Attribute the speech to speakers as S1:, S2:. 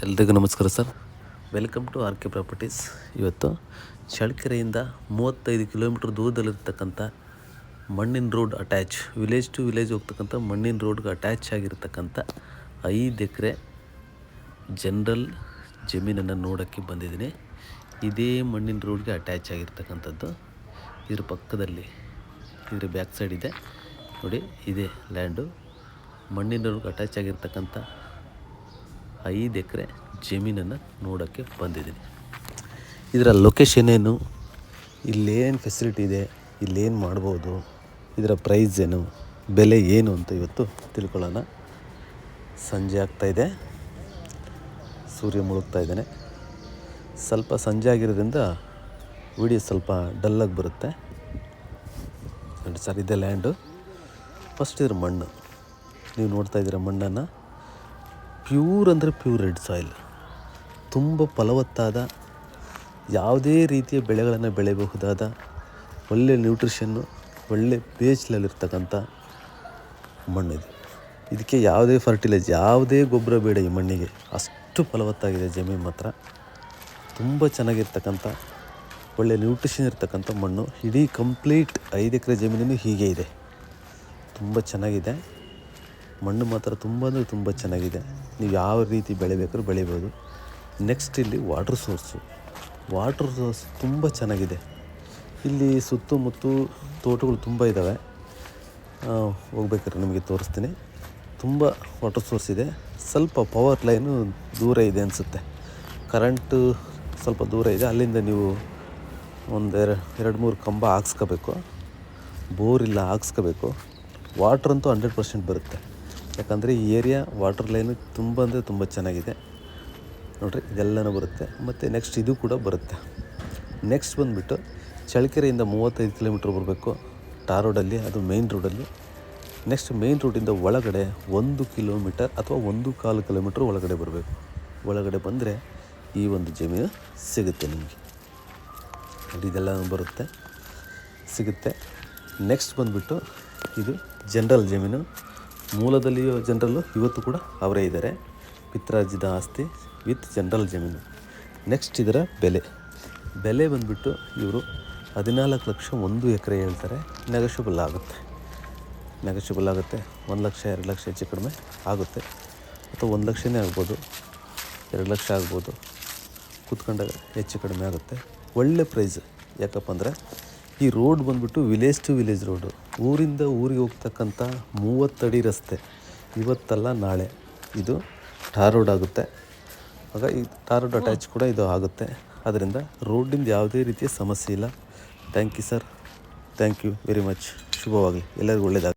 S1: ಎಲ್ರಿಗೂ ನಮಸ್ಕಾರ sir. Welcome to R K properties. ಇವತ್ತು ಚಳ್ಳಕೆರೆಯಿಂದ 35 ಕಿಲೋಮೀಟ್ರ್ ದೂರದಲ್ಲಿರ್ತಕ್ಕಂಥ ಮಣ್ಣಿನ road attach, village to village ಹೋಗ್ತಕ್ಕಂಥ ಮಣ್ಣಿನ ರೋಡ್ಗೆ ಅಟ್ಯಾಚ್ ಆಗಿರ್ತಕ್ಕಂಥ 5 ಎಕರೆ ಜನರಲ್ ಜಮೀನನ್ನು ನೋಡೋಕ್ಕೆ ಬಂದಿದ್ದೀನಿ. ಇದೇ ಮಣ್ಣಿನ ರೋಡ್ಗೆ ಅಟ್ಯಾಚ್ ಆಗಿರ್ತಕ್ಕಂಥದ್ದು. ಇದ್ರ ಪಕ್ಕದಲ್ಲಿ ಇದ್ರ ಬ್ಯಾಕ್ ಸೈಡ್ ಇದೆ ನೋಡಿ, ಇದೇ ಲ್ಯಾಂಡು. ಮಣ್ಣಿನ ರೋಡ್ಗೆ ಅಟ್ಯಾಚ್ ಆಗಿರ್ತಕ್ಕಂಥ 5 ಎಕರೆ ಜಮೀನನ್ನು ನೋಡೋಕ್ಕೆ ಬಂದಿದ್ದೀನಿ. ಇದರ ಲೊಕೇಶನ್ ಏನು, ಇಲ್ಲೇನು ಫೆಸಿಲಿಟಿ ಇದೆ, ಇಲ್ಲೇನು ಮಾಡ್ಬೋದು, ಇದರ ಪ್ರೈಸ್ ಏನು, ಬೆಲೆ ಏನು ಅಂತ ಇವತ್ತು ತಿಳ್ಕೊಳ್ಳೋಣ. ಸಂಜೆ ಆಗ್ತಾಯಿದೆ, ಸೂರ್ಯ ಮುಳುಗ್ತಾ ಇದ್ದಾನೆ. ಸ್ವಲ್ಪ ಸಂಜೆ ಆಗಿರೋದ್ರಿಂದ ವಿಡಿಯೋ ಸ್ವಲ್ಪ ಡಲ್ಲಾಗಿ ಬರುತ್ತೆ ನೋಡಿ ಸರ್. ಇದೇ ಲ್ಯಾಂಡು. ಫಸ್ಟ್ ಇದ್ರ ಮಣ್ಣು ನೀವು ನೋಡ್ತಾ ಇದ್ದೀರ. ಮಣ್ಣನ್ನು ಪ್ಯೂರ್ ಅಂದರೆ ಪ್ಯೂರ್ ರೆಡ್ ಸಾಯಿಲ್, ತುಂಬ ಫಲವತ್ತಾದ, ಯಾವುದೇ ರೀತಿಯ ಬೆಳೆಗಳನ್ನು ಬೆಳೆಯಬಹುದಾದ, ಒಳ್ಳೆ ನ್ಯೂಟ್ರಿಷನ್ನು, ಒಳ್ಳೆ ಬೇಚ್ಲಲ್ಲಿರ್ತಕ್ಕಂಥ ಮಣ್ಣಿದೆ. ಇದಕ್ಕೆ ಯಾವುದೇ ಫರ್ಟಿಲೈಸ್, ಯಾವುದೇ ಗೊಬ್ಬರ ಬೇಡ ಈ ಮಣ್ಣಿಗೆ. ಅಷ್ಟು ಫಲವತ್ತಾಗಿದೆ ಜಮೀನು ಮಾತ್ರ. ತುಂಬ ಚೆನ್ನಾಗಿರ್ತಕ್ಕಂಥ, ಒಳ್ಳೆ ನ್ಯೂಟ್ರಿಷನ್ ಇರ್ತಕ್ಕಂಥ ಮಣ್ಣು. ಇಡೀ ಕಂಪ್ಲೀಟ್ 5 ಎಕರೆ ಜಮೀನು ಹೀಗೆ ಇದೆ. ತುಂಬ ಚೆನ್ನಾಗಿದೆ ಮಣ್ಣು ಮಾತ್ರ, ತುಂಬ ಅಂದರೆ ತುಂಬ ಚೆನ್ನಾಗಿದೆ. ನೀವು ಯಾವ ರೀತಿ ಬೆಳಿಬೇಕಾದ್ರೂ ಬೆಳಿಬೋದು. ನೆಕ್ಸ್ಟ್ ಇಲ್ಲಿ ವಾಟ್ರ್ ಸೋರ್ಸ್ ತುಂಬ ಚೆನ್ನಾಗಿದೆ. ಇಲ್ಲಿ ಸುತ್ತಮುತ್ತ ತೋಟಗಳು ತುಂಬ ಇದ್ದಾವೆ. ಹೋಗ್ಬೇಕಾದ್ರೆ ನಿಮಗೆ ತೋರಿಸ್ತೀನಿ. ತುಂಬ ವಾಟರ್ ಸೋರ್ಸ್ ಇದೆ. ಸ್ವಲ್ಪ ಪವರ್ ಲೈನು ದೂರ ಇದೆ ಅನಿಸುತ್ತೆ. ಕರೆಂಟು ಸ್ವಲ್ಪ ದೂರ ಇದೆ. ಅಲ್ಲಿಂದ ನೀವು ಒಂದು 2-3 ಕಂಬ ಹಾಕ್ಸ್ಕೋಬೇಕು. ಬೋರ್ ಇಲ್ಲ, ಹಾಕ್ಸ್ಕೋಬೇಕು. ವಾಟ್ರ್ ಅಂತೂ 100% ಬರುತ್ತೆ. ಯಾಕಂದರೆ ಈ ಏರಿಯಾ ವಾಟರ್ ಲೈನು ತುಂಬ ಅಂದರೆ ತುಂಬ ಚೆನ್ನಾಗಿದೆ ನೋಡಿರಿ. ಇದೆಲ್ಲನೂ ಬರುತ್ತೆ. ಮತ್ತು ನೆಕ್ಸ್ಟ್ ಇದು ಕೂಡ ಬರುತ್ತೆ. ನೆಕ್ಸ್ಟ್ ಬಂದುಬಿಟ್ಟು ಚಳ್ಳಕೆರೆಯಿಂದ 35 ಕಿಲೋಮೀಟ್ರ್ ಬರಬೇಕು ಟಾರ್ ರೋಡಲ್ಲಿ, ಅದು ಮೇಯ್ನ್ ರೋಡಲ್ಲಿ. ನೆಕ್ಸ್ಟ್ ಮೇಯ್ನ್ ರೋಡಿಂದ ಒಳಗಡೆ 1 ಕಿಲೋಮೀಟರ್ ಅಥವಾ 1.25 ಕಿಲೋಮೀಟ್ರ್ ಒಳಗಡೆ ಬರಬೇಕು. ಒಳಗಡೆ ಬಂದರೆ ಈ ಒಂದು ಜಮೀನು ಸಿಗುತ್ತೆ ನಿಮಗೆ ನೋಡಿ. ಇದೆಲ್ಲ ಬರುತ್ತೆ, ಸಿಗುತ್ತೆ. ನೆಕ್ಸ್ಟ್ ಬಂದುಬಿಟ್ಟು ಇದು ಜನರಲ್ ಜಮೀನು. ಮೂಲದಲ್ಲಿ ಜನರಲ್ಲು ಇವತ್ತು ಕೂಡ ಅವರೇ ಇದ್ದಾರೆ. ಪಿತ್ರಾರ್ಜಿತ ಆಸ್ತಿ ವಿತ್ ಜನರಲ್ ಜಮೀನು. ನೆಕ್ಸ್ಟ್ ಇದರ ಬೆಲೆ ಬಂದುಬಿಟ್ಟು ಇವರು 14 ಲಕ್ಷ 1 ಎಕರೆ ಹೇಳ್ತಾರೆ. ನೆಗೋಷಿಯಬಲ್ ಆಗುತ್ತೆ. 1 ಲಕ್ಷ 2 ಲಕ್ಷ ಹೆಚ್ಚು ಕಡಿಮೆ ಆಗುತ್ತೆ, ಅಥವಾ 1 ಲಕ್ಷನೇ ಆಗ್ಬೋದು, 2 ಲಕ್ಷ ಆಗ್ಬೋದು. ಕೂತ್ಕೊಂಡಾಗ ಹೆಚ್ಚು ಕಡಿಮೆ ಆಗುತ್ತೆ. ಒಳ್ಳೆ ಪ್ರೈಸ್. ಯಾಕಪ್ಪ ಅಂದರೆ ಈ ರೋಡ್ ಬಂದುಬಿಟ್ಟು ವಿಲೇಜ್ ಟು ವಿಲೇಜ್ ರೋಡು. ಊರಿಂದ ಊರಿಗೆ ಹೋಗ್ತಕ್ಕಂಥ 30 ಅಡಿ ರಸ್ತೆ. ಇವತ್ತಲ್ಲ ನಾಳೆ ಇದು ಟಾರ್ ರೋಡ್ ಆಗುತ್ತೆ. ಆಗ ಈ ಟಾರ್ ರೋಡ್ ಅಟ್ಯಾಚ್ ಕೂಡ ಇದು ಆಗುತ್ತೆ. ಅದರಿಂದ ರೋಡಿಂದ ಯಾವುದೇ ರೀತಿಯ ಸಮಸ್ಯೆ ಇಲ್ಲ. Thank you sir, thank you very much. ಶುಭವಾಗಲಿ, ಎಲ್ಲರಿಗೂ ಒಳ್ಳೆಯದಾಗಲಿ.